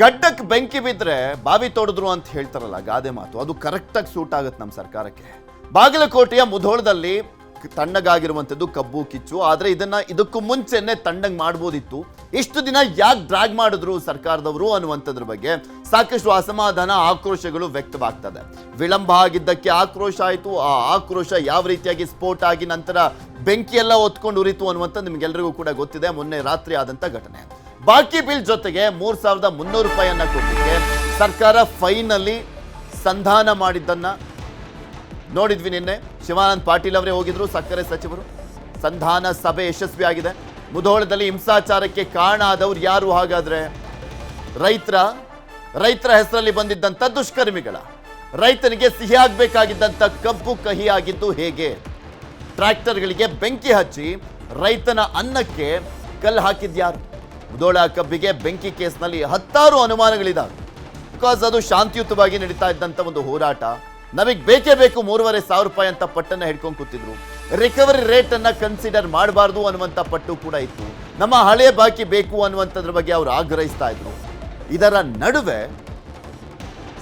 ಗಡ್ಡಕ್ಕೆ ಬೆಂಕಿ ಬಿದ್ದರೆ ಬಾವಿ ತೋಡಿದ್ರು ಅಂತ ಹೇಳ್ತಾರಲ್ಲ ಗಾದೆ ಮಾತು, ಅದು ಕರೆಕ್ಟಾಗಿ ಸೂಟ್ ಆಗುತ್ತೆ ನಮ್ಮ ಸರ್ಕಾರಕ್ಕೆ. ಬಾಗಲಕೋಟೆಯ ಮುಧೋಳದಲ್ಲಿ ತಣ್ಣಗಾಗಿರುವಂಥದ್ದು ಕಬ್ಬು ಕಿಚ್ಚು. ಆದರೆ ಇದಕ್ಕೂ ಮುಂಚೆನೆ ತಣ್ಣಗೆ ಮಾಡ್ಬೋದಿತ್ತು. ಇಷ್ಟು ದಿನ ಯಾಕೆ ಡ್ರ್ಯಾಗ್ ಮಾಡಿದ್ರು ಸರ್ಕಾರದವರು ಅನ್ನುವಂಥದ್ರ ಬಗ್ಗೆ ಸಾಕಷ್ಟು ಅಸಮಾಧಾನ, ಆಕ್ರೋಶಗಳು ವ್ಯಕ್ತವಾಗ್ತದೆ. ವಿಳಂಬ ಆಗಿದ್ದಕ್ಕೆ ಆಕ್ರೋಶ ಆಯಿತು. ಆ ಆಕ್ರೋಶ ಯಾವ ರೀತಿಯಾಗಿ ಸ್ಫೋಟ ಆಗಿ ನಂತರ ಬೆಂಕಿ ಎಲ್ಲ ಹೊತ್ಕೊಂಡು ಉರಿತು ಅನ್ನುವಂಥದ್ದು ನಿಮಗೆಲ್ಲರಿಗೂ ಕೂಡ ಗೊತ್ತಿದೆ. ಮೊನ್ನೆ ರಾತ್ರಿ ಆದಂಥ ಘಟನೆ. ಬಾಕಿ ಬಿಲ್ ಜೊತೆಗೆ 3,300 ರೂಪಾಯಿಯನ್ನ ಕೊಡಲಿಕ್ಕೆ ಸರ್ಕಾರ ಫೈನಲ್ಲಿ ಸಂಧಾನ ಮಾಡಿದ್ದನ್ನ ನೋಡಿದ್ವಿ. ನಿನ್ನೆ ಶಿವಾನಂದ ಪಾಟೀಲ್ ಅವರೇ ಹೋಗಿದ್ರು, ಸಕ್ಕರೆ ಸಚಿವರು. ಸಂಧಾನ ಸಭೆ ಯಶಸ್ವಿಯಾಗಿದೆ. ಮುಧೋಳದಲ್ಲಿ ಹಿಂಸಾಚಾರಕ್ಕೆ ಕಾರಣ ಆದವ್ರು ಯಾರು ಹಾಗಾದ್ರೆ? ರೈತರ ಹೆಸರಲ್ಲಿ ಬಂದಿದ್ದಂಥ ದುಷ್ಕರ್ಮಿಗಳ. ರೈತನಿಗೆ ಸಿಹಿ ಆಗಬೇಕಾಗಿದ್ದಂಥ ಕಬ್ಬು ಕಹಿ ಆಗಿದ್ದು ಹೇಗೆ? ಟ್ರ್ಯಾಕ್ಟರ್ಗಳಿಗೆ ಬೆಂಕಿ ಹಚ್ಚಿ ರೈತನ ಅನ್ನಕ್ಕೆ ಕಲ್ಲು ಹಾಕಿದ್ಯಾರು? ಮುಧೋಳ ಕಬ್ಬಿಗೆ ಬೆಂಕಿ ಕೇಸ್ನಲ್ಲಿ 10 ಅನುಮಾನಗಳಿದ್ದಾವೆ. ಬಿಕಾಸ್ ಅದು ಶಾಂತಿಯುತವಾಗಿ ನಡೀತಾ ಇದ್ದಂಥ ಒಂದು ಹೋರಾಟ. ನಮಗೆ ಬೇಕೇ ಬೇಕು 3,500 ರೂಪಾಯಿ ಅಂತ ಪಟ್ಟನ್ನು ಹಿಡ್ಕೊಂಡು ಕೂತಿದ್ರು. ರಿಕವರಿ ರೇಟ್ ಅನ್ನ ಕನ್ಸಿಡರ್ ಮಾಡಬಾರ್ದು ಅನ್ನುವಂಥ ಪಟ್ಟು ಕೂಡ ಇತ್ತು. ನಮ್ಮ ಹಳೆ ಬಾಕಿ ಬೇಕು ಅನ್ನುವಂಥದ್ರ ಬಗ್ಗೆ ಅವರು ಆಗ್ರಹಿಸ್ತಾ ಇದ್ರು. ಇದರ ನಡುವೆ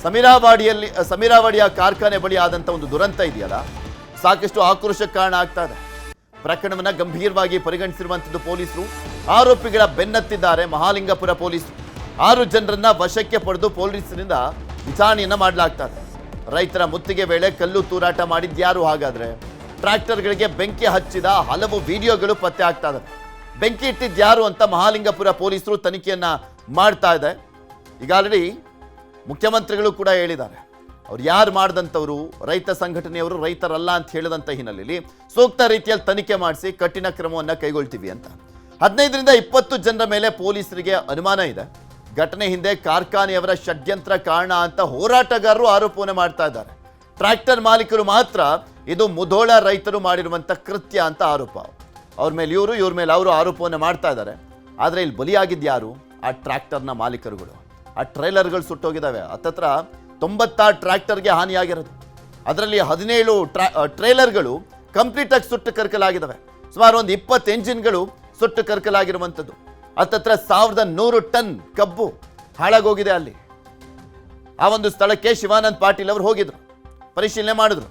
ಸಮೀರಾವಾಡಿಯ ಕಾರ್ಖಾನೆ ಬಳಿ ಆದಂಥ ಒಂದು ದುರಂತ ಇದೆಯಲ್ಲ, ಸಾಕಷ್ಟು ಆಕ್ರೋಶಕ್ಕೆ ಕಾರಣ ಆಗ್ತಾ ಇದೆ. ಪ್ರಕರಣವನ್ನು ಗಂಭೀರವಾಗಿ ಪರಿಗಣಿಸಿರುವಂಥದ್ದು ಪೊಲೀಸರು. ಆರೋಪಿಗಳ ಬೆನ್ನತ್ತಿದ್ದಾರೆ ಮಹಾಲಿಂಗಪುರ ಪೊಲೀಸರು. 6 ಜನರನ್ನ ವಶಕ್ಕೆ ಪಡೆದು ಪೊಲೀಸರಿಂದ ವಿಚಾರಣೆಯನ್ನ ಮಾಡಲಾಗ್ತದೆ. ರೈತರ ಮುತ್ತಿಗೆ ವೇಳೆ ಕಲ್ಲು ತೂರಾಟ ಮಾಡಿದ್ಯಾರು ಹಾಗಾದ್ರೆ? ಟ್ರ್ಯಾಕ್ಟರ್ಗಳಿಗೆ ಬೆಂಕಿ ಹಚ್ಚಿದ ಹಲವು ವಿಡಿಯೋಗಳು ಪತ್ತೆ ಆಗ್ತಾ ಇದೆ. ಬೆಂಕಿ ಇಟ್ಟಿದ್ಯಾರು ಅಂತ ಮಹಾಲಿಂಗಪುರ ಪೊಲೀಸರು ತನಿಖೆಯನ್ನ ಮಾಡ್ತಾ ಇದೆ. ಈಗ ಆಲ್ರೆಡಿ ಮುಖ್ಯಮಂತ್ರಿಗಳು ಕೂಡ ಹೇಳಿದ್ದಾರೆ, ಅವ್ರು ಯಾರು ಮಾಡಿದಂಥವ್ರು ರೈತ ಸಂಘಟನೆಯವರು ರೈತರಲ್ಲ ಅಂತ ಹೇಳಿದಂಥ ಹಿನ್ನೆಲೆಯಲ್ಲಿ ಸೂಕ್ತ ರೀತಿಯಲ್ಲಿ ತನಿಖೆ ಮಾಡಿಸಿ ಕಠಿಣ ಕ್ರಮವನ್ನು ಕೈಗೊಳ್ತೀವಿ ಅಂತ. 15ರಿಂದ 20 ಜನರ ಮೇಲೆ ಪೊಲೀಸರಿಗೆ ಅನುಮಾನ ಇದೆ. ಘಟನೆ ಹಿಂದೆ ಕಾರ್ಖಾನೆಯವರ ಷಡ್ಯಂತ್ರ ಕಾರಣ ಅಂತ ಹೋರಾಟಗಾರರು ಆರೋಪವನ್ನು ಮಾಡ್ತಾ ಇದ್ದಾರೆ. ಟ್ರ್ಯಾಕ್ಟರ್ ಮಾಲೀಕರು ಮಾತ್ರ ಇದು ಮುಧೋಳ ರೈತರು ಮಾಡಿರುವಂಥ ಕೃತ್ಯ ಅಂತ ಆರೋಪ. ಅವ್ರ ಮೇಲೆ ಇವ್ರ ಮೇಲೆ ಅವರು ಆರೋಪವನ್ನು ಮಾಡ್ತಾ ಇದ್ದಾರೆ. ಆದರೆ ಇಲ್ಲಿ ಬಲಿಯಾಗಿದ್ಯಾರು? ಆ ಟ್ರ್ಯಾಕ್ಟರ್ನ ಮಾಲೀಕರುಗಳು. ಆ ಟ್ರೈಲರ್ಗಳು ಸುಟ್ಟೋಗಿದ್ದಾವೆ. ಹತ್ತತ್ರ 96 ಟ್ರ್ಯಾಕ್ಟರ್ಗೆ ಹಾನಿಯಾಗಿರೋದು. ಅದರಲ್ಲಿ 17 ಟ್ರೇಲರ್ಗಳು ಕಂಪ್ಲೀಟಾಗಿ ಸುಟ್ಟು ಕರ್ಕಲಾಗಿದ್ದಾವೆ. ಸುಮಾರು ಒಂದು 20 ಎಂಜಿನ್ಗಳು ಸುಟ್ಟು ಕರ್ಕಲಾಗಿರುವಂಥದ್ದು. ಹತ್ತತ್ರ 1,100 ಟನ್ ಕಬ್ಬು ಹಾಳಾಗೋಗಿದೆ. ಅಲ್ಲಿ ಆ ಒಂದು ಸ್ಥಳಕ್ಕೆ ಶಿವಾನಂದ ಪಾಟೀಲ್ ಅವರು ಹೋಗಿದ್ರು, ಪರಿಶೀಲನೆ ಮಾಡಿದ್ರು.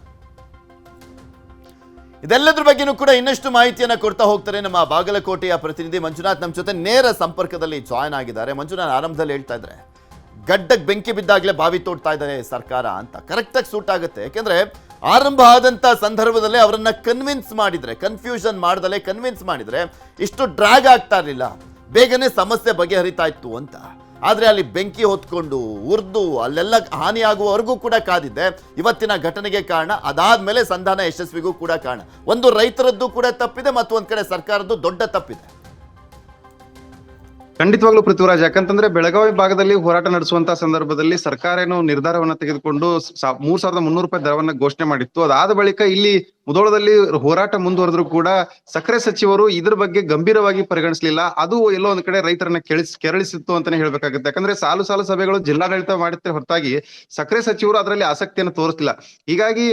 ಇದೆಲ್ಲದ್ರ ಬಗ್ಗೆನೂ ಕೂಡ ಇನ್ನಷ್ಟು ಮಾಹಿತಿಯನ್ನು ಕೊಡ್ತಾ ಹೋಗ್ತಾರೆ ನಮ್ಮ ಬಾಗಲಕೋಟೆಯ ಪ್ರತಿನಿಧಿ ಮಂಜುನಾಥ್. ನಮ್ಮ ಜೊತೆ ನೇರ ಸಂಪರ್ಕದಲ್ಲಿ ಜಾಯ್ನ್ ಆಗಿದ್ದಾರೆ. ಮಂಜುನಾಥ್, ಆರಂಭದಲ್ಲಿ ಹೇಳ್ತಾ ಇದ್ದಾರೆ ಗಡ್ಡಕ್ಕೆ ಬೆಂಕಿ ಬಿದ್ದಾಗಲೇ ಬಾವಿ ತೋಡ್ತಾ ಇದ್ದಾರೆ ಸರ್ಕಾರ ಅಂತ. ಕರೆಕ್ಟಾಗಿ ಸೂಟ್ ಆಗುತ್ತೆ. ಯಾಕೆಂದ್ರೆ ಆರಂಭ ಆದಂಥ ಸಂದರ್ಭದಲ್ಲೇ ಅವರನ್ನ ಕನ್ವಿನ್ಸ್ ಮಾಡಿದ್ರೆ, ಕನ್ಫ್ಯೂಷನ್ ಮಾಡ್ದಲೇ ಕನ್ವಿನ್ಸ್ ಮಾಡಿದ್ರೆ ಇಷ್ಟು ಡ್ರ್ಯಾಗ್ ಆಗ್ತಾ ಇರಲಿಲ್ಲ, ಬೇಗನೆ ಸಮಸ್ಯೆ ಬಗೆಹರಿತಾ ಇತ್ತು ಅಂತ. ಆದರೆ ಅಲ್ಲಿ ಬೆಂಕಿ ಹೊತ್ಕೊಂಡು ಉರ್ದು ಅಲ್ಲೆಲ್ಲ ಹಾನಿಯಾಗುವವರೆಗೂ ಕೂಡ ಕಾದಿದ್ದೆ ಇವತ್ತಿನ ಘಟನೆಗೆ ಕಾರಣ. ಅದಾದ್ಮೇಲೆ ಸಂಧಾನ ಯಶಸ್ವಿಗೂ ಕೂಡ ಕಾರಣ. ಒಂದು ರೈತರದ್ದು ಕೂಡ ತಪ್ಪಿದೆ, ಮತ್ತೊಂದು ಕಡೆ ಸರ್ಕಾರದ್ದು ದೊಡ್ಡ ತಪ್ಪಿದೆ. ಖಂಡಿತವಾಗ್ಲೂ ಪೃಥ್ವಿರಾಜ್, ಯಾಕಂತಂದ್ರೆ ಬೆಳಗಾವಿ ಭಾಗದಲ್ಲಿ ಹೋರಾಟ ನಡೆಸುವಂತಹ ಸಂದರ್ಭದಲ್ಲಿ ಸರ್ಕಾರ ಏನು ನಿರ್ಧಾರವನ್ನ ತೆಗೆದುಕೊಂಡು 3,300 ರೂಪಾಯಿ ದರವನ್ನ ಘೋಷಣೆ ಮಾಡಿತ್ತು. ಅದಾದ ಬಳಿಕ ಇಲ್ಲಿ ಮುಧೋಳದಲ್ಲಿ ಹೋರಾಟ ಮುಂದುವರೆದ್ರು ಕೂಡ ಸಕ್ಕರೆ ಸಚಿವರು ಇದ್ರ ಬಗ್ಗೆ ಗಂಭೀರವಾಗಿ ಪರಿಗಣಿಸಲಿಲ್ಲ. ಅದು ಎಲ್ಲೋ ಒಂದ್ ಕಡೆ ರೈತರನ್ನ ಕೆರಳಿಸಿತ್ತು ಅಂತಾನೆ ಹೇಳ್ಬೇಕಾಗುತ್ತೆ. ಯಾಕಂದ್ರೆ ಸಾಲು ಸಭೆಗಳು ಜಿಲ್ಲಾಡಳಿತ ಮಾಡುತ್ತೆ ಹೊರತಾಗಿ ಸಕ್ಕರೆ ಸಚಿವರು ಅದರಲ್ಲಿ ಆಸಕ್ತಿಯನ್ನು ತೋರಿಸ್ತಿಲ್ಲ. ಹೀಗಾಗಿ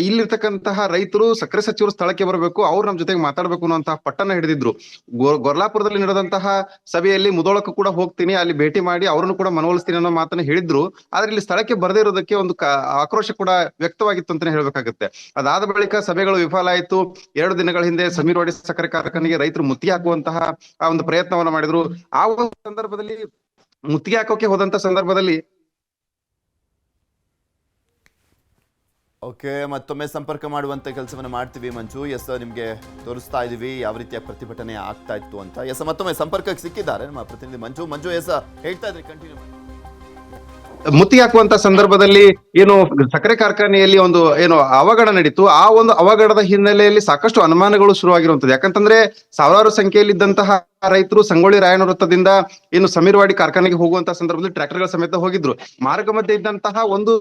ಇಲ್ಲಿರ್ತಕ್ಕಂತಹ ರೈತರು ಸಕ್ಕರೆ ಸಚಿವರು ಸ್ಥಳಕ್ಕೆ ಬರಬೇಕು, ಅವ್ರು ನಮ್ಮ ಜೊತೆಗೆ ಮಾತಾಡ್ಬೇಕು ಅನ್ನುವಂತಹ ಪಟ್ಟನ್ನ ಹಿಡಿದಿದ್ರು. ಗೊರ್ಲಾಪುರದಲ್ಲಿ ನಡೆದಂತಹ ಸಭೆಯಲ್ಲಿ ಮುಧೋಳಕ್ಕೂ ಕೂಡ ಹೋಗ್ತೀನಿ, ಅಲ್ಲಿ ಭೇಟಿ ಮಾಡಿ ಅವರನ್ನು ಕೂಡ ಮನವೊಲಿಸ್ತೀನಿ ಅನ್ನೋ ಮಾತನ್ನ ಹೇಳಿದ್ರು. ಆದ್ರೆ ಇಲ್ಲಿ ಸ್ಥಳಕ್ಕೆ ಬರದೇ ಇರೋದಕ್ಕೆ ಒಂದು ಆಕ್ರೋಶ ಕೂಡ ವ್ಯಕ್ತವಾಗಿತ್ತು ಅಂತಾನೆ ಹೇಳ್ಬೇಕಾಗುತ್ತೆ. ಅದಾದ ಬಳಿಕ ಸಭೆಗಳು ವಿಫಲ ಆಯ್ತು. 2 ದಿನಗಳ ಹಿಂದೆ ಸಮೀರವಾಡಿ ಸಕ್ಕರೆ ಕಾರ್ಖಾನೆಗೆ ರೈತರು ಮುತ್ತಿಗೆ ಹಾಕುವಂತಹ ಒಂದು ಪ್ರಯತ್ನವನ್ನ ಮಾಡಿದ್ರು. ಆ ಒಂದು ಸಂದರ್ಭದಲ್ಲಿ ಮುತ್ತಿಗೆ ಹಾಕೋಕೆ ಹೋದಂತ ಸಂದರ್ಭದಲ್ಲಿ ಓಕೆ, ಮತ್ತೊಮ್ಮೆ ಸಂಪರ್ಕ ಮಾಡುವಂತ ಕೆಲಸವನ್ನು ಮಾಡ್ತೀವಿ ಮಂಜು. ಎಸ್, ನಿಮಗೆ ತೋರಿಸ್ತಾ ಇದೀವಿ ಯಾವ ರೀತಿಯ ಪ್ರತಿಭಟನೆ ಆಗ್ತಾ ಇತ್ತು ಅಂತ. ಎಸ್, ಮತ್ತೊಮ್ಮೆ ಸಂಪರ್ಕಕ್ಕೆ ಸಿಕ್ಕಿದ್ದಾರೆ ನಮ್ಮ ಪ್ರತಿನಿಧಿ ಮಂಜು. ಎಸ್, ಹೇಳ್ತಾ ಇದ್ರಿ, ಕಂಟಿನ್ಯೂ ಮಾಡಿ. ಮುತ್ತಿಗೆ ಹಾಕುವಂತ ಸಂದರ್ಭದಲ್ಲಿ ಏನು ಸಕ್ಕರೆ ಕಾರ್ಖಾನೆಯಲ್ಲಿ ಒಂದು ಏನು ಅವಘಡ ನಡೀತು. ಆ ಒಂದು ಅವಘಡದ ಹಿನ್ನೆಲೆಯಲ್ಲಿ ಸಾಕಷ್ಟು ಅನುಮಾನಗಳು ಶುರುವಾಗಿರುವಂತದ್ದು. ಯಾಕಂತಂದ್ರೆ ಸಾವಿರಾರು ಸಂಖ್ಯೆಯಲ್ಲಿದ್ದಂತಹ ರೈತರು ಸಂಗೊಳ್ಳಿ ರಾಯಣ್ಣ ವೃತ್ತದಿಂದ ಏನು ಸಮೀರವಾಡಿ ಕಾರ್ಖಾನೆಗೆ ಹೋಗುವಂತ ಸಂದರ್ಭದಲ್ಲಿ ಟ್ರ್ಯಾಕ್ಟರ್ಗಳ ಸಮೇತ ಹೋಗಿದ್ರು. ಮಾರ್ಗ ಮಧ್ಯೆ ಇದ್ದಂತಹ ಒಂದು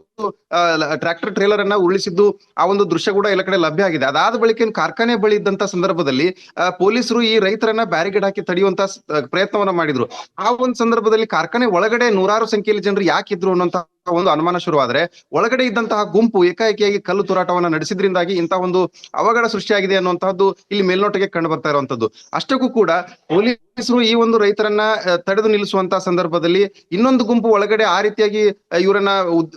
ಟ್ರ್ಯಾಕ್ಟರ್ ಟ್ರೇಲರ್ ಅನ್ನ ಉರುಳಿಸಿದ್ದು ಆ ಒಂದು ದೃಶ್ಯ ಕೂಡ ಎಲ್ಲ ಕಡೆ ಲಭ್ಯ ಆಗಿದೆ. ಅದಾದ ಬಳಿಕ ಕಾರ್ಖಾನೆ ಬಳಿ ಇದ್ದಂತ ಸಂದರ್ಭದಲ್ಲಿ ಪೊಲೀಸರು ಈ ರೈತರನ್ನ ಬ್ಯಾರಿಗೇಡ್ ಹಾಕಿ ತಡೆಯುವಂತ ಪ್ರಯತ್ನವನ್ನ ಮಾಡಿದ್ರು. ಆ ಒಂದು ಸಂದರ್ಭದಲ್ಲಿ ಕಾರ್ಖಾನೆ ಒಳಗಡೆ 100 ಸಂಖ್ಯೆಯಲ್ಲಿ ಜನರು ಯಾಕಿದ್ರು ಅನ್ನುವಂತ ಒಂದು ಅನುಮಾನ ಶುರುವಾದ್ರೆ ಒಳಗಡೆ ಇದ್ದಂತಹ ಗುಂಪು ಏಕಾಏಕಿಯಾಗಿ ಕಲ್ಲು ತೂರಾಟವನ್ನ ನಡೆಸಿದ್ರಿಂದಾಗಿ ಇಂತಹ ಒಂದು ಅವಘಡ ಸೃಷ್ಟಿಯಾಗಿದೆ ಅನ್ನುವಂತಹದ್ದು ಇಲ್ಲಿ ಮೇಲ್ನೋಟಕ್ಕೆ ಕಂಡು ಬರ್ತಾ ಇರುವಂತದ್ದು. ಅಷ್ಟಕ್ಕೂ ಕೂಡ ಪೊಲೀಸರು ಈ ಒಂದು ರೈತರನ್ನ ತಡೆದು ನಿಲ್ಲಿಸುವಂತಹ ಸಂದರ್ಭದಲ್ಲಿ ಇನ್ನೊಂದು ಗುಂಪು ಒಳಗಡೆ ಆ ರೀತಿಯಾಗಿ ಇವರನ್ನ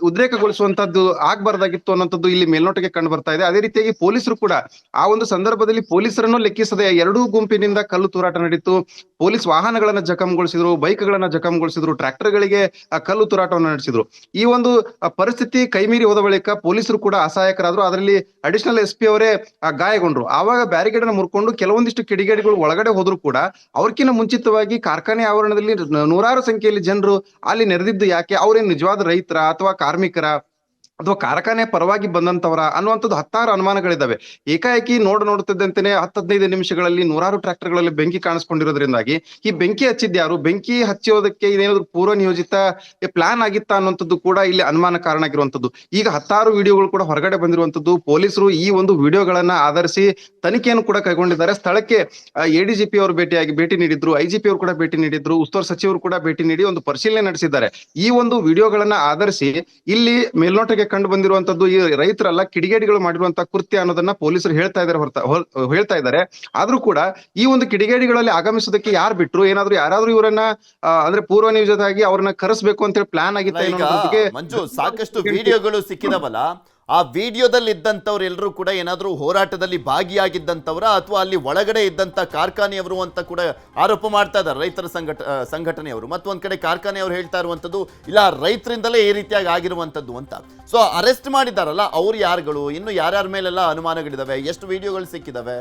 ಉದ್ರೇಕಗೊಳಿಸುವಂತದ್ದು ಆಗ್ಬಾರ್ದಾಗಿತ್ತು ಅನ್ನೋಂಥದ್ದು ಇಲ್ಲಿ ಮೇಲ್ನೋಟಕ್ಕೆ ಕಂಡು ಬರ್ತಾ ಇದೆ. ಅದೇ ರೀತಿಯಾಗಿ ಪೊಲೀಸರು ಕೂಡ ಆ ಒಂದು ಸಂದರ್ಭದಲ್ಲಿ ಪೊಲೀಸರನ್ನು ಲೆಕ್ಕಿಸದೆ ಎರಡೂ ಗುಂಪಿನಿಂದ ಕಲ್ಲು ತೂರಾಟ ನಡೀತು. ಪೊಲೀಸ್ ವಾಹನಗಳನ್ನ ಜಖಂಗೊಳಿಸಿದ್ರು, ಬೈಕ್ಗಳನ್ನ ಜಖಂಗೊಳಿಸಿದ್ರು, ಟ್ರ್ಯಾಕ್ಟರ್ಗಳಿಗೆ ಕಲ್ಲು ತೂರಾಟವನ್ನು ನಡೆಸಿದ್ರು. ಈ ಒಂದು ಪರಿಸ್ಥಿತಿ ಕೈಮೀರಿ ಹೋದ ಬಳಿಕ ಪೊಲೀಸರು ಕೂಡ ಅಸಹಾಯಕರಾದ್ರು. ಅದರಲ್ಲಿ ಅಡಿಷನಲ್ SP ಅವರೇ ಗಾಯಗೊಂಡ್ರು. ಆವಾಗ ಬ್ಯಾರಿಕೇಡ್ ಅನ್ನು ಮುರ್ಕೊಂಡು ಕೆಲವೊಂದಿಷ್ಟು ಕಿಡಿಗೇಡಿಗಳು ಒಳಗಡೆ ಹೋದ್ರು ಕೂಡ ಅವ್ರಕ್ಕಿಂತ ಮುಂಚಿತವಾಗಿ ಕಾರ್ಖಾನೆ ಆವರಣದಲ್ಲಿ ನೂರಾರು ಸಂಖ್ಯೆಯಲ್ಲಿ ಜನರು ಅಲ್ಲಿ ನೆರೆದಿದ್ದು ಯಾಕೆ? ಅವ್ರೇನ್ ನಿಜವಾದ ರೈತರ ಅಥವಾ ಕಾರ್ಮಿಕರ ಅಥವಾ ಕಾರ್ಖಾನೆ ಪರವಾಗಿ ಬಂದಂತವರ ಅನ್ನುವಂಥದ್ದು ಹತ್ತಾರು ಅನುಮಾನಗಳಿದ್ದಾವೆ. ಏಕಾಏಕಿ ನೋಡುತ್ತಿದ್ದಂತೆನೆ 10-15 ನಿಮಿಷಗಳಲ್ಲಿ ನೂರಾರು ಟ್ರ್ಯಾಕ್ಟರ್ಗಳಲ್ಲಿ ಬೆಂಕಿ ಕಾಣಿಸ್ಕೊಂಡಿರೋದ್ರಿಂದಾಗಿ ಈ ಬೆಂಕಿ ಹಚ್ಚಿದ್ಯಾರು, ಬೆಂಕಿ ಹಚ್ಚೋದಕ್ಕೆ ಇದೇನಾದ್ರು ಪೂರ್ವ ನಿಯೋಜಿತ ಪ್ಲಾನ್ ಆಗಿತ್ತಾ ಅನ್ನುವಂಥದ್ದು ಕೂಡ ಇಲ್ಲಿ ಅನುಮಾನ ಕಾರಣ ಆಗಿರುವಂತದ್ದು. ಈಗ ಹತ್ತಾರು ವಿಡಿಯೋಗಳು ಕೂಡ ಹೊರಗಡೆ ಬಂದಿರುವಂತದ್ದು. ಪೊಲೀಸರು ಈ ಒಂದು ವಿಡಿಯೋಗಳನ್ನ ಆಧರಿಸಿ ತನಿಖೆಯನ್ನು ಕೂಡ ಕೈಗೊಂಡಿದ್ದಾರೆ. ಸ್ಥಳಕ್ಕೆ ADGP ಅವರು ಭೇಟಿ ನೀಡಿದ್ರು, IGP ಅವರು ಕೂಡ ಭೇಟಿ ನೀಡಿದ್ರು, ಉಸ್ತುವಾರಿ ಸಚಿವರು ಕೂಡ ಭೇಟಿ ನೀಡಿ ಒಂದು ಪರಿಶೀಲನೆ ನಡೆಸಿದ್ದಾರೆ. ಈ ಒಂದು ವಿಡಿಯೋಗಳನ್ನ ಆಧರಿಸಿ ಇಲ್ಲಿ ಮೇಲ್ನೋಟಕ್ಕೆ ಕಂಡು ಬಂದಿರುವಂತದ್ದು ಈ ರೈತರಲ್ಲ ಕಿಡಿಗೇಡಿಗಳು ಮಾಡಿರುವಂತಹ ಕೃತ್ಯ ಅನ್ನೋದನ್ನ ಪೊಲೀಸರು ಹೇಳ್ತಾ ಇದ್ದಾರೆ. ಆದ್ರೂ ಕೂಡ ಈ ಒಂದು ಕಿಡಿಗೇಡಿಗಳಲ್ಲಿ ಆಗಮಿಸೋದಕ್ಕೆ ಯಾರು ಬಿಟ್ರು, ಯಾರಾದ್ರೂ ಇವರನ್ನ ಅಂದ್ರೆ ಪೂರ್ವ ನಿಯೋಜಿತವಾಗಿ ಅವ್ರನ್ನ ಕರೆಸ್ಬೇಕು ಅಂತ ಹೇಳಿ ಪ್ಲಾನ್ ಆಗಿತ್ತು. ಮಂಜು, ಸಾಕಷ್ಟು ವಿಡಿಯೋಗಳು ಸಿಕ್ಕಿದವಲ್ಲ, ಆ ವಿಡಿಯೋದಲ್ಲಿ ಇದ್ದಂಥವ್ರು ಎಲ್ಲರೂ ಕೂಡ ಏನಾದ್ರೂ ಹೋರಾಟದಲ್ಲಿ ಭಾಗಿಯಾಗಿದ್ದಂಥವ್ರ ಅಥವಾ ಅಲ್ಲಿ ಒಳಗಡೆ ಇದ್ದಂತ ಕಾರ್ಖಾನೆಯವರು ಅಂತ ಕೂಡ ಆರೋಪ ಮಾಡ್ತಾ ಇದ್ದಾರೆ ರೈತರ ಸಂಘಟನೆಯವರು. ಮತ್ತೊಂದ್ ಕಡೆ ಕಾರ್ಖಾನೆಯವರು ಹೇಳ್ತಾ ಇರುವಂತದ್ದು ಇಲ್ಲ ರೈತರಿಂದಲೇ ಈ ರೀತಿಯಾಗಿ ಆಗಿರುವಂತದ್ದು ಅಂತ. ಸೊ ಅರೆಸ್ಟ್ ಮಾಡಿದಾರಲ್ಲ ಅವ್ರು ಯಾರುಗಳು, ಇನ್ನು ಯಾರ್ಯಾರ ಮೇಲೆಲ್ಲ ಅನುಮಾನಗಳಿದಾವೆ, ಎಷ್ಟು ವಿಡಿಯೋಗಳು ಸಿಕ್ಕಿದಾವೆ?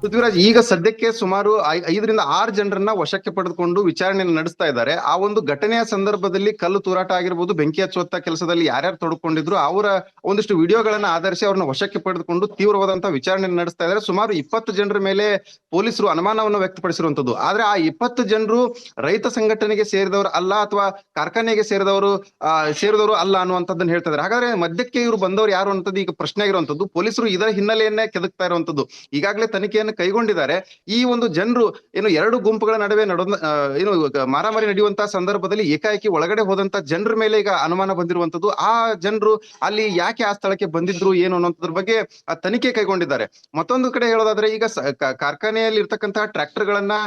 ಪೃಥ್ವಿರಾಜ್, ಈಗ ಸದ್ಯಕ್ಕೆ ಸುಮಾರು 5-6 ಜನರನ್ನ ವಶಕ್ಕೆ ಪಡೆದುಕೊಂಡು ವಿಚಾರಣೆಯನ್ನು ನಡೆಸ್ತಾ ಇದ್ದಾರೆ. ಆ ಒಂದು ಘಟನೆಯ ಸಂದರ್ಭದಲ್ಲಿ ಕಲ್ಲು ತೂರಾಟ ಆಗಿರ್ಬೋದು, ಬೆಂಕಿ ಹಚ್ಚುವಂತ ಕೆಲಸದಲ್ಲಿ ಯಾರ್ಯಾರು ತೊಡಕೊಂಡಿದ್ರು ಅವರ ಒಂದಿಷ್ಟು ವಿಡಿಯೋಗಳನ್ನ ಆಧರಿಸಿ ಅವ್ರನ್ನ ವಶಕ್ಕೆ ಪಡೆದುಕೊಂಡು ತೀವ್ರವಾದಂತಹ ವಿಚಾರಣೆಯನ್ನು ನಡೆಸ್ತಾ ಇದ್ದಾರೆ. ಸುಮಾರು 20 ಜನರ ಮೇಲೆ ಪೊಲೀಸರು ಅನುಮಾನವನ್ನು ವ್ಯಕ್ತಪಡಿಸಿರುವಂತದ್ದು. ಆದ್ರೆ ಆ 20 ಜನರು ರೈತ ಸಂಘಟನೆಗೆ ಸೇರಿದವರು ಅಲ್ಲ ಅಥವಾ ಕಾರ್ಖಾನೆಗೆ ಸೇರಿದವರು ಅಲ್ಲ ಅನ್ನುವಂಥದ್ದನ್ನ ಹೇಳ್ತಾ ಇದ್ದಾರೆ. ಹಾಗಾದ್ರೆ ಮಧ್ಯಕ್ಕೆ ಇವರು ಬಂದವರು ಯಾರು ಅನ್ನೋದು ಈಗ ಪ್ರಶ್ನೆ ಆಗಿರುವಂತದ್ದು. ಪೊಲೀಸರು ಇದರ ಹಿನ್ನೆಲೆಯನ್ನೇ ಕೆದಕ್ತಾ ಇರುವಂತದ್ದು. ಈಗಾಗಲೇ ತನಿಖೆಯನ್ನು ಕೈಗೊಂಡಿದ್ದಾರೆ. ಈ ಒಂದು ಜನರು ಎರಡು ಗುಂಪುಗಳ ನಡುವೆ ಮಾರಾಮಾರಿ ನಡೆಯುವಂತಹ ಸಂದರ್ಭದಲ್ಲಿ ಏಕಾಏಕಿ ಒಳಗಡೆ ಹೋದಂತ ಜನರ ಮೇಲೆ ಈಗ ಅನುಮಾನ ಬಂದಿರುವಂತದ್ದು. ಆ ಜನರು ಅಲ್ಲಿ ಯಾಕೆ ಆ ಸ್ಥಳಕ್ಕೆ ಬಂದಿದ್ರು ಏನು ಅನ್ನೋದ್ರ ಬಗ್ಗೆ ತನಿಖೆ ಕೈಗೊಂಡಿದ್ದಾರೆ. ಮತ್ತೊಂದು ಕಡೆ ಹೇಳೋದಾದ್ರೆ ಈಗ ಕಾರ್ಖಾನೆಯಲ್ಲಿ ಇರ್ತಕ್ಕಂತಹ ಟ್ರ್ಯಾಕ್ಟರ್ ಗಳನ್ನ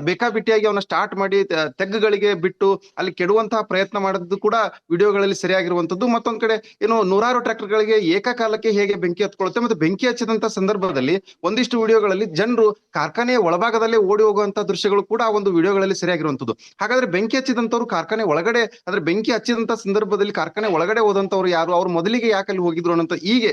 ಬೇಕಾಬಿಟ್ಟಿಯಾಗಿ ಅವನ್ನ ಸ್ಟಾರ್ಟ್ ಮಾಡಿ ತೆಗ್ಗುಗಳಿಗೆ ಬಿಟ್ಟು ಅಲ್ಲಿ ಕೆಡುವಂತಹ ಪ್ರಯತ್ನ ಮಾಡಿದ್ದು ಕೂಡ ವಿಡಿಯೋಗಳಲ್ಲಿ ಸರಿಯಾಗಿರುವಂತದ್ದು. ಮತ್ತೊಂದ್ ಕಡೆ ನೂರಾರು ಟ್ರ್ಯಾಕ್ಟರ್ ಗಳಿಗೆ ಏಕಕಾಲಕ್ಕೆ ಹೇಗೆ ಬೆಂಕಿ ಹತ್ಕೊಳ್ಳುತ್ತೆ, ಮತ್ತೆ ಬೆಂಕಿ ಹಚ್ಚಿದಂತ ಸಂದರ್ಭದಲ್ಲಿ ಒಂದಿಷ್ಟು ವಿಡಿಯೋಗಳಲ್ಲಿ ಜನರು ಕಾರ್ಖಾನೆಯ ಒಳಭಾಗದಲ್ಲೇ ಓಡಿ ಹೋಗುವಂತ ದೃಶ್ಯಗಳು ಕೂಡ ಆ ಒಂದು ವಿಡಿಯೋಗಳಲ್ಲಿ ಸರಿಯಾಗಿರುವಂತದ್ದು. ಹಾಗಾದ್ರೆ ಬೆಂಕಿ ಹಚ್ಚಿದಂತವ್ರು ಕಾರ್ಖಾನೆ ಒಳಗಡೆ, ಅಂದ್ರೆ ಬೆಂಕಿ ಹಚ್ಚಿದಂತ ಸಂದರ್ಭದಲ್ಲಿ ಕಾರ್ಖಾನೆ ಒಳಗಡೆ ಹೋದಂತವ್ರು ಯಾರು, ಅವ್ರು ಮೊದಲಿಗೆ ಯಾಕೆ ಅಲ್ಲಿ ಹೋಗಿದ್ರು ಅನ್ನೋ ಹೀಗೆ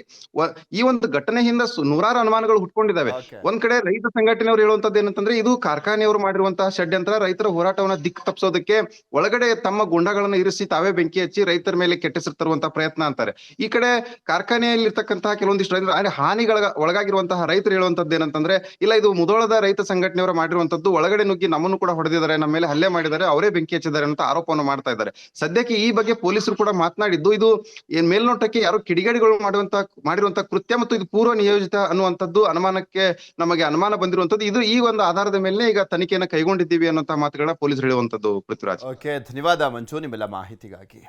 ಈ ಒಂದು ಘಟನೆಯಿಂದ ನೂರಾರು ಅನುಮಾನಗಳು ಹುಟ್ಕೊಂಡಿದ್ದಾವೆ. ಒಂದ್ ಕಡೆ ರೈತ ಸಂಘಟನೆಯವರು ಹೇಳುವಂತದ್ದು ಏನಂತಂದ್ರೆ ಇದು ಕಾರ್ಖಾನೆಯವರು ಮಾಡಿರುವಂತಹ ಷಡ್ಯಂತ್ರ, ರೈತರ ಹೋರಾಟವನ್ನ ದಿಕ್ಕು ತಪ್ಪಿಸೋದಕ್ಕೆ ಒಳಗಡೆ ತಮ್ಮ ಗುಂಡಗಳನ್ನ ಇರಿಸಿ ತಾವೇ ಬೆಂಕಿ ಹಚ್ಚಿ ರೈತರ ಮೇಲೆ ಕೆಟ್ಟ ಹೆಸರು ತರುವಂತಹ ಪ್ರಯತ್ನ ಅಂತಾರೆ. ಈ ಕಡೆ ಕಾರ್ಖಾನೆಯಲ್ಲಿ ಇರ್ತಕ್ಕಂತಹ ಕೆಲವೊಂದಿಷ್ಟು ರೈತರು ಹಾನಿಗಳ ಒಳಗಾಗಿರುವಂತಹ ರೈತರು ಹೇಳುವಂತದ್ದು ಏನಂತಂದ್ರೆ ಇಲ್ಲ ಇದು ಮುಧೋಳದ ರೈತ ಸಂಘಟನೆಯವರು ಮಾಡಿರುವಂತದ್ದು, ಒಳಗಡೆ ನುಗ್ಗಿ ನಮ್ಮನ್ನು ಕೂಡ ಹೊಡೆದಿದ್ದಾರೆ, ನಮ್ಮ ಮೇಲೆ ಹಲ್ಲೆ ಮಾಡಿದ್ದಾರೆ, ಅವರೇ ಬೆಂಕಿ ಹಚ್ಚಿದ್ದಾರೆ ಅಂತ ಆರೋಪವನ್ನು ಮಾಡ್ತಾ ಇದ್ದಾರೆ. ಸದ್ಯಕ್ಕೆ ಈ ಬಗ್ಗೆ ಪೊಲೀಸರು ಕೂಡ ಮಾತನಾಡಿದ್ದು ಇದು ಮೇಲ್ನೋಟಕ್ಕೆ ಯಾರು ಕಿಡಿಗೇಡಿಗಳು ಮಾಡಿರುವಂತಹ ಕೃತ್ಯ ಮತ್ತು ಇದು ಪೂರ್ವ ನಿಯೋಜಿತ ಅನ್ನುವಂಥದ್ದು ನಮಗೆ ಅನುಮಾನ ಬಂದಿರುವಂತದ್ದು. ಇದು ಈ ಒಂದು ಆಧಾರದ ಮೇಲೆ ಈಗ ತನಿಖೆಯನ್ನು ಕೈಗೊಂಡಿದ್ದೀವಿ ಅನ್ನುವಂತಹ ಮಾತುಗಳನ್ನ ಪೊಲೀಸರು ಹೇಳುವಂತದ್ದು. ಪೃಥ್ವಿರಾಜ್, ಧನ್ಯವಾದ ಮಂಜು ನಿಮ್ಮೆಲ್ಲ ಮಾಹಿತಿಗಾಗಿ.